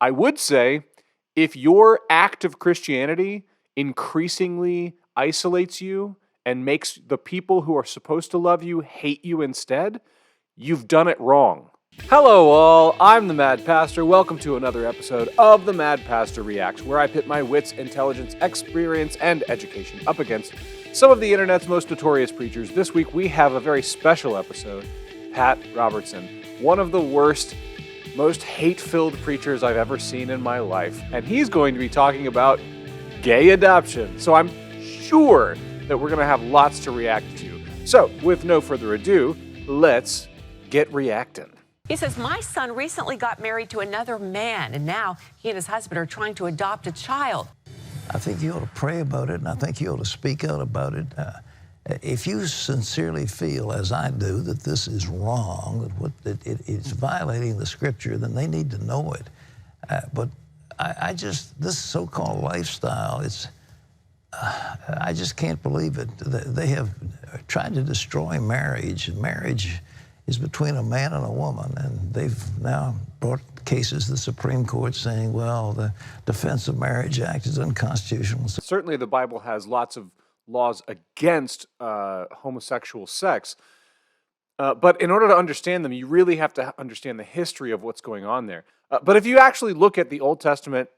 I would say if your act of Christianity increasingly isolates you and makes the people who are supposed to love you hate you instead, you've done it wrong. Hello all, I'm the Mad Pastor. Welcome to another episode of the Mad Pastor Reacts, where I pit my wits, intelligence, experience, and education up against some of the internet's most notorious preachers. This week we have a very special episode. Pat Robertson, one of the worst, most hate-filled preachers I've ever seen in my life, and he's going to be talking about gay adoption. So I'm sure that we're going to have lots to react to. So, with no further ado, let's get reacting. He says, my son recently got married to another man, and now he and his husband are trying to adopt a child. I think you ought to pray about it, and I think you ought to speak out about it. If you sincerely feel, as I do, that this is wrong, that it's violating the Scripture, then they need to know it. But this so-called lifestyle, I just can't believe it. They have tried to destroy marriage, and marriage is between a man and a woman, and they've now brought cases to the Supreme Court saying, well, the Defense of Marriage Act is unconstitutional. Certainly the Bible has lots of laws against homosexual sex, but in order to understand them, you really have to understand the history of what's going on there. But if you actually look at the Old Testament,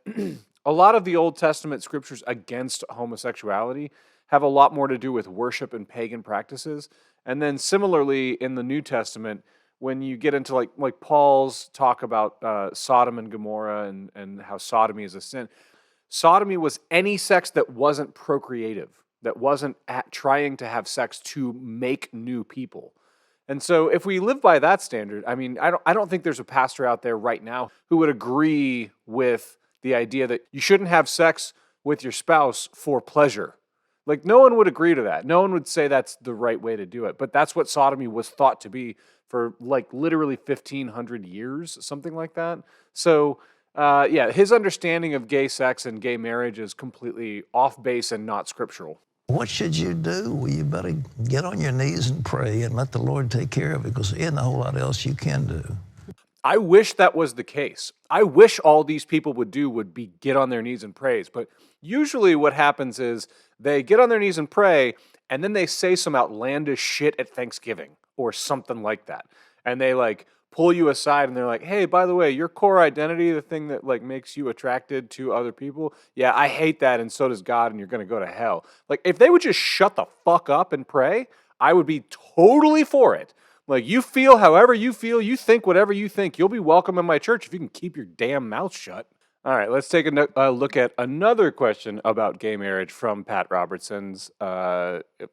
a lot of the Old Testament scriptures against homosexuality have a lot more to do with worship and pagan practices. And then similarly in the New Testament, when you get into like Paul's talk about Sodom and Gomorrah and how sodomy is a sin, sodomy was any sex that wasn't procreative, that wasn't trying to have sex to make new people. And so if we live by that standard, I mean, I don't think there's a pastor out there right now who would agree with the idea that you shouldn't have sex with your spouse for pleasure. Like, no one would agree to that. No one would say that's the right way to do it. But that's what sodomy was thought to be for, like, literally 1,500 years, something like that. So, his understanding of gay sex and gay marriage is completely off base and not scriptural. What should you do? Well, you better get on your knees and pray and let the Lord take care of it, because there isn't a whole lot else you can do. I wish that was the case. I wish all these people would be get on their knees and praise. But usually what happens is they get on their knees and pray, and then they say some outlandish shit at Thanksgiving or something like that. And they pull you aside and they're like, hey, by the way, your core identity, the thing that makes you attracted to other people, yeah, I hate that, and so does God, and you're going to go to hell. If they would just shut the fuck up and pray, I would be totally for it. You feel however you feel, you think whatever you think, you'll be welcome in my church if you can keep your damn mouth shut. All right, let's take a look at another question about gay marriage from Pat Robertson's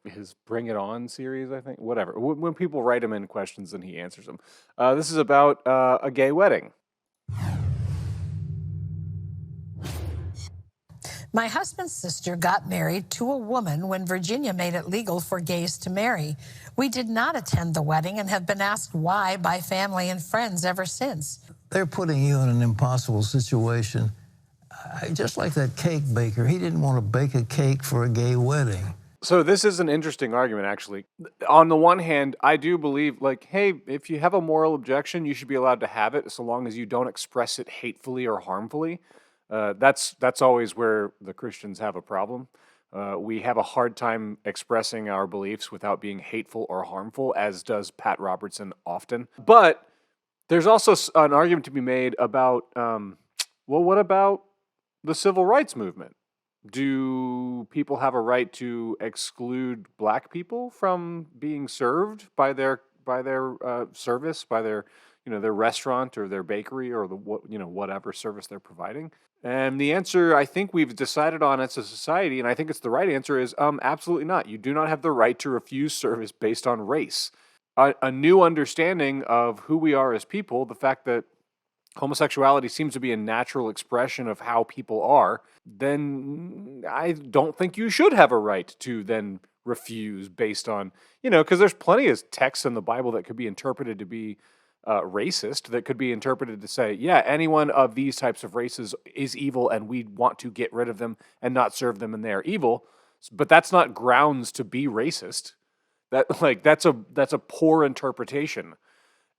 his Bring It On series, I think. Whatever. When people write him in questions, then he answers them. This is about a gay wedding. My husband's sister got married to a woman when Virginia made it legal for gays to marry. We did not attend the wedding and have been asked why by family and friends ever since. They're putting you in an impossible situation. Just like that cake baker, he didn't want to bake a cake for a gay wedding. So this is an interesting argument, actually. On the one hand, I do believe, hey, if you have a moral objection, you should be allowed to have it, so long as you don't express it hatefully or harmfully. That's always where the Christians have a problem. We have a hard time expressing our beliefs without being hateful or harmful, as does Pat Robertson often. But there's also an argument to be made about, what about the civil rights movement? Do people have a right to exclude black people from being served by their service, by their their restaurant or their bakery or whatever service they're providing? And the answer I think we've decided on as a society, and I think it's the right answer, is absolutely not. You do not have the right to refuse service based on race. A new understanding of who we are as people, the fact that homosexuality seems to be a natural expression of how people are, then I don't think you should have a right to then refuse based on, because there's plenty of texts in the Bible that could be interpreted to be racist, that could be interpreted to say, yeah, anyone of these types of races is evil and we want to get rid of them and not serve them and they're evil. But that's not grounds to be racist. That's a poor interpretation.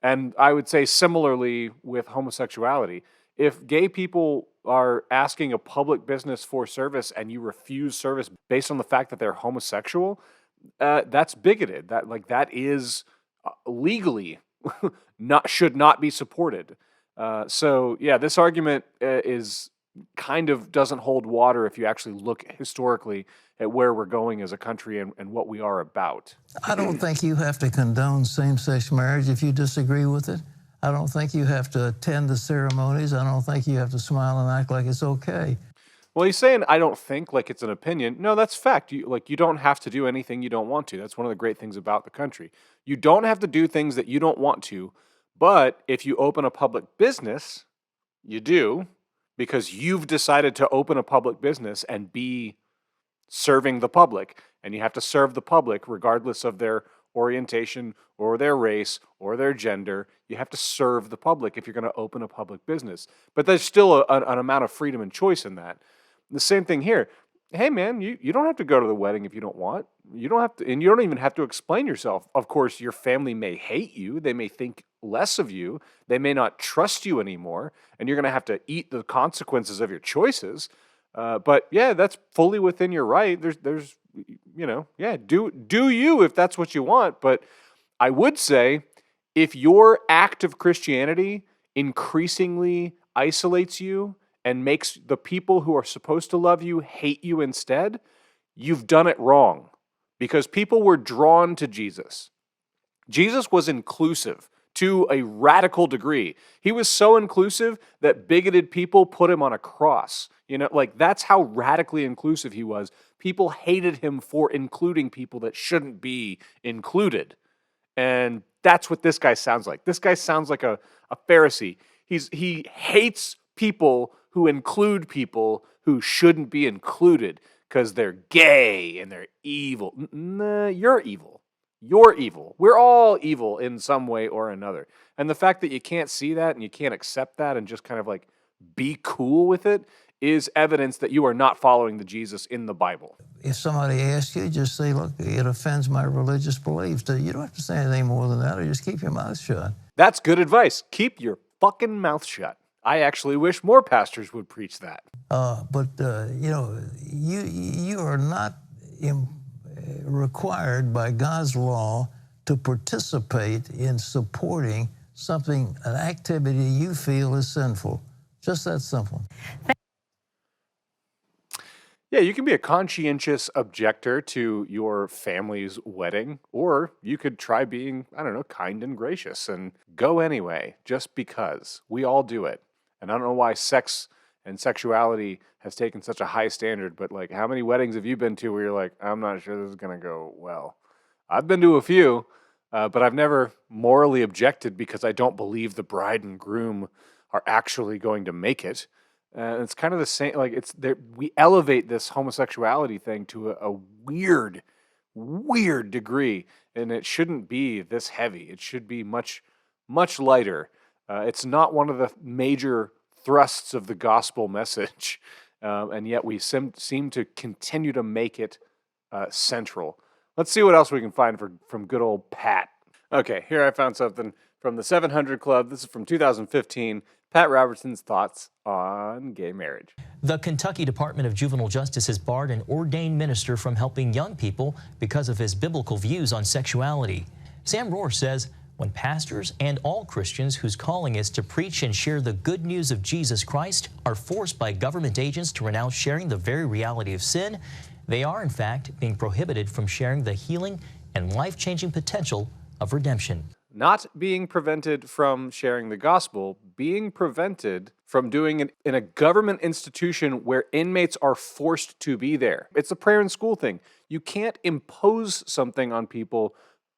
And I would say similarly with homosexuality, If gay people are asking a public business for service and you refuse service based on the fact that they're homosexual, that's bigoted. That is legally should not be supported. So yeah, this argument is kind of doesn't hold water if you actually look historically at where we're going as a country and what we are about. I don't think you have to condone same-sex marriage if you disagree with it. I don't think you have to attend the ceremonies. I don't think you have to smile and act like it's okay. Well, he's saying I don't think like it's an opinion. No, that's fact. You don't have to do anything you don't want to. That's one of the great things about the country. You don't have to do things that you don't want to, but if you open a public business, you do, because you've decided to open a public business and be serving the public, and you have to serve the public regardless of their orientation or their race or their gender. You have to serve the public if you're going to open a public business. But there's still an amount of freedom and choice in that. The same thing here. Hey man, you don't have to go to the wedding if you don't want. You don't have to, and you don't even have to explain yourself. Of course, your family may hate you. They may think less of you. They may not trust you anymore, and you're going to have to eat the consequences of your choices. But yeah, that's fully within your right. There's do you if that's what you want. But I would say if your act of Christianity increasingly isolates you and makes the people who are supposed to love you hate you instead, you've done it wrong, because people were drawn to Jesus. Jesus was inclusive to a radical degree. He was so inclusive that bigoted people put him on a cross. That's how radically inclusive he was. People hated him for including people that shouldn't be included. And that's what this guy sounds like. This guy sounds like a Pharisee. He hates people who include people who shouldn't be included because they're gay and they're evil. Nah, you're evil. You're evil. We're all evil in some way or another. And the fact that you can't see that and you can't accept that and just kind of like be cool with it is evidence that you are not following the Jesus in the Bible. If somebody asks you, just say, look, it offends my religious beliefs. You don't have to say anything more than that, or just keep your mouth shut. That's good advice. Keep your fucking mouth shut. I actually wish more pastors would preach that. You are not required by God's law to participate in supporting something, an activity you feel is sinful. Just that simple. Yeah, you can be a conscientious objector to your family's wedding, or you could try being, kind and gracious and go anyway, just because. We all do it. And I don't know why sex and sexuality has taken such a high standard, but how many weddings have you been to where you're like, I'm not sure this is going to go well? I've been to a few, but I've never morally objected because I don't believe the bride and groom are actually going to make it. It's kind of the same, we elevate this homosexuality thing to a weird degree, and it shouldn't be this heavy. It should be much, much lighter. It's not one of the major thrusts of the gospel message, and yet we seem to continue to make it central. Let's see what else we can find from good old Pat. Okay, here I found something from the 700 Club. This is from 2015. Pat Robertson's thoughts on gay marriage. The Kentucky Department of Juvenile Justice has barred an ordained minister from helping young people because of his biblical views on sexuality. Sam Rohr says when pastors and all Christians whose calling is to preach and share the good news of Jesus Christ are forced by government agents to renounce sharing the very reality of sin, they are in fact being prohibited from sharing the healing and life-changing potential of redemption. Not being prevented from sharing the gospel, being prevented from doing it in a government institution where inmates are forced to be there. It's a prayer in school thing. You can't impose something on people,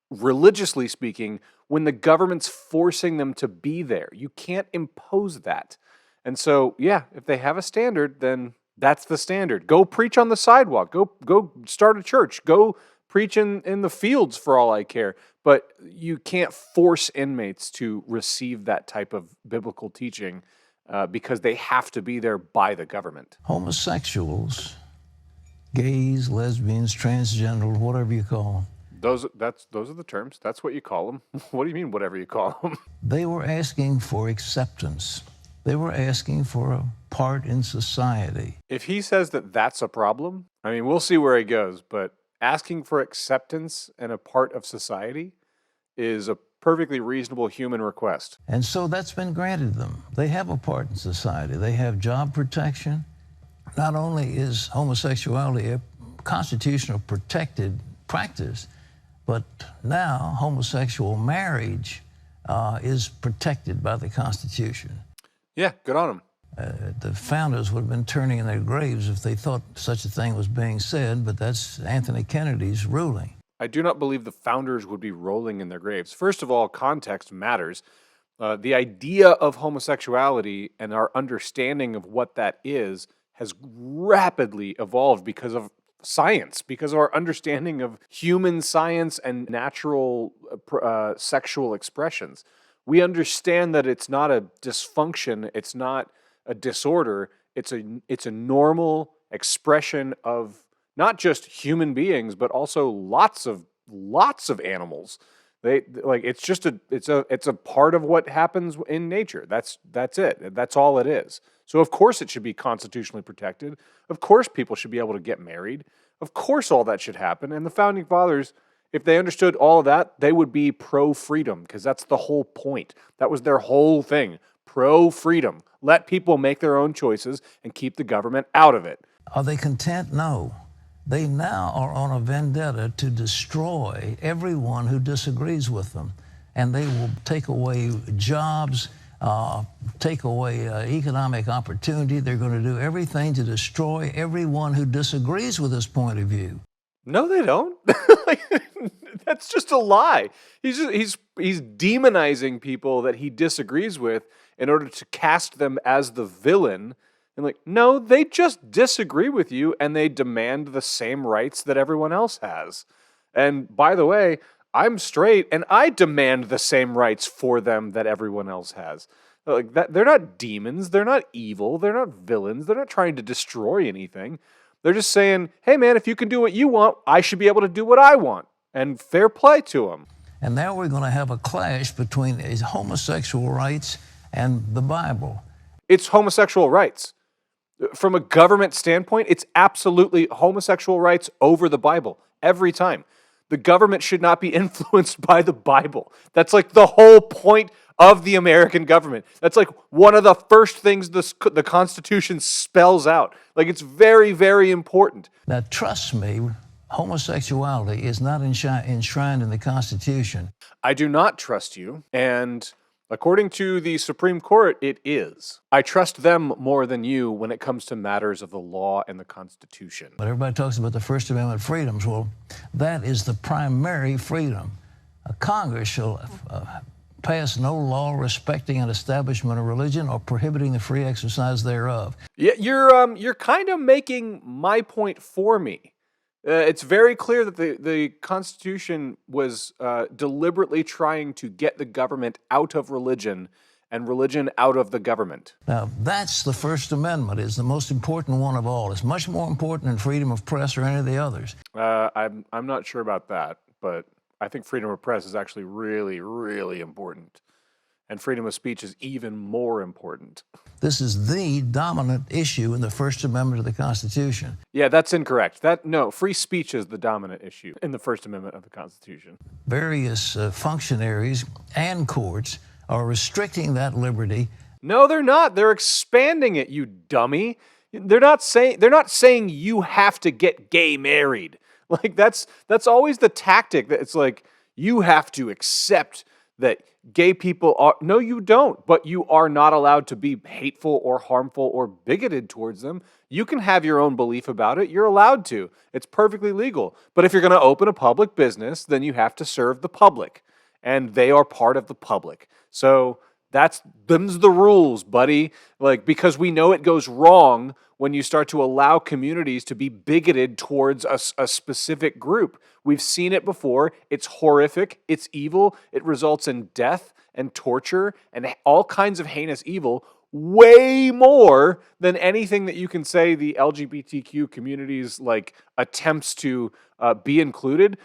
religiously speaking, when the government's forcing them to be there. You can't impose that. And so, yeah, if they have a standard, then that's the standard. Go preach on the sidewalk. Go start a church. Go preach in the fields for all I care. But you can't force inmates to receive that type of biblical teaching because they have to be there by the government. Homosexuals, gays, lesbians, transgender, whatever you call them. Those are the terms. That's what you call them. What do you mean, whatever you call them? They were asking for acceptance They were asking for a part in society. If he says that that's a problem, I mean, we'll see where he goes, but asking for acceptance and a part of society is a perfectly reasonable human request. And so that's been granted them. They have a part in society. They have job protection. Not only is homosexuality a constitutional protected practice, but now homosexual marriage is protected by the Constitution. Yeah, good on him. The founders would have been turning in their graves if they thought such a thing was being said, but that's Anthony Kennedy's ruling. I do not believe the founders would be rolling in their graves. First of all, context matters. The idea of homosexuality and our understanding of what that is has rapidly evolved because of science, because of our understanding of human science and natural sexual expressions. We understand that it's not a dysfunction, it's not a disorder, it's a normal expression of not just human beings, but also lots of animals. It's a part of what happens in nature. That's it. That's all it is. So of course it should be constitutionally protected. Of course people should be able to get married. Of course all that should happen. And the founding fathers, if they understood all of that, they would be pro-freedom, because that's the whole point. That was their whole thing. Pro-freedom. Let people make their own choices and keep the government out of it. Are they content? No. They now are on a vendetta to destroy everyone who disagrees with them. And they will take away jobs, take away economic opportunity. They're going to do everything to destroy everyone who disagrees with this point of view. No, they don't. That's just a lie. He's demonizing people that he disagrees with in order to cast them as the villain. And no, they just disagree with you and they demand the same rights that everyone else has. And by the way, I'm straight and I demand the same rights for them that everyone else has. They're not demons, they're not evil, they're not villains, they're not trying to destroy anything. They're just saying, hey man, if you can do what you want, I should be able to do what I want. And fair play to them. And now we're going to have a clash between homosexual rights and the Bible. It's homosexual rights. From a government standpoint, it's absolutely homosexual rights over the Bible every time. The government should not be influenced by the Bible. That's the whole point of the American government. That's one of the first things the Constitution spells out. It's very, very important. Now, trust me, homosexuality is not enshrined in the Constitution. I do not trust you, and according to the Supreme Court, it is. I trust them more than you when it comes to matters of the law and the Constitution. But everybody talks about the First Amendment freedoms. Well, that is the primary freedom. Congress shall pass no law respecting an establishment of religion or prohibiting the free exercise thereof. Yeah, you're kind of making my point for me. It's very clear that the Constitution was deliberately trying to get the government out of religion and religion out of the government. Now, that's the First Amendment. It's the most important one of all. It's much more important than freedom of press or any of the others. I'm not sure about that, but I think freedom of press is actually really, really important. And freedom of speech is even more important. This is the dominant issue in the First Amendment of the Constitution. Yeah, that's incorrect. No, free speech is the dominant issue in the First Amendment of the Constitution. Various functionaries and courts are restricting that liberty. No, they're not. They're expanding it, you dummy. They're not saying you have to get gay married. That's always the tactic. That it's you have to accept that gay people are... No, you don't. But you are not allowed to be hateful or harmful or bigoted towards them. You can have your own belief about it. You're allowed to. It's perfectly legal. But if you're going to open a public business, then you have to serve the public. And they are part of the public. So them's the rules, buddy. Because we know it goes wrong when you start to allow communities to be bigoted towards a specific group. We've seen it before. It's horrific. It's evil. It results in death and torture and all kinds of heinous evil, way more than anything that you can say the LGBTQ community's attempts to be included.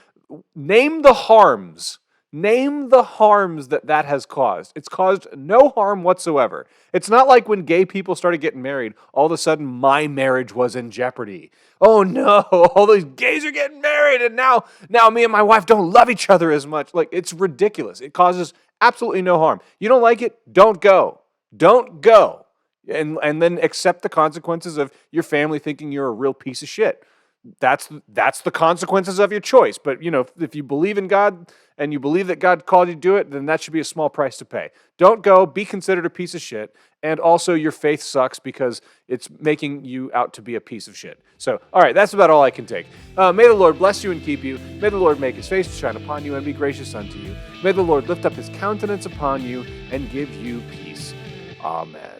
Name the harms Name the harms that has caused. It's caused no harm whatsoever. It's not like when gay people started getting married, all of a sudden my marriage was in jeopardy. Oh no, all these gays are getting married and now me and my wife don't love each other as much. Like, it's ridiculous. It causes absolutely no harm. You don't like it? Don't go. Don't go. And then accept the consequences of your family thinking you're a real piece of shit. That's the consequences of your choice. But, if you believe in God and you believe that God called you to do it, then that should be a small price to pay. Don't go, be considered a piece of shit, and also your faith sucks because it's making you out to be a piece of shit. So, all right, that's about all I can take. May the Lord bless you and keep you. May the Lord make his face to shine upon you and be gracious unto you. May the Lord lift up his countenance upon you and give you peace. Amen.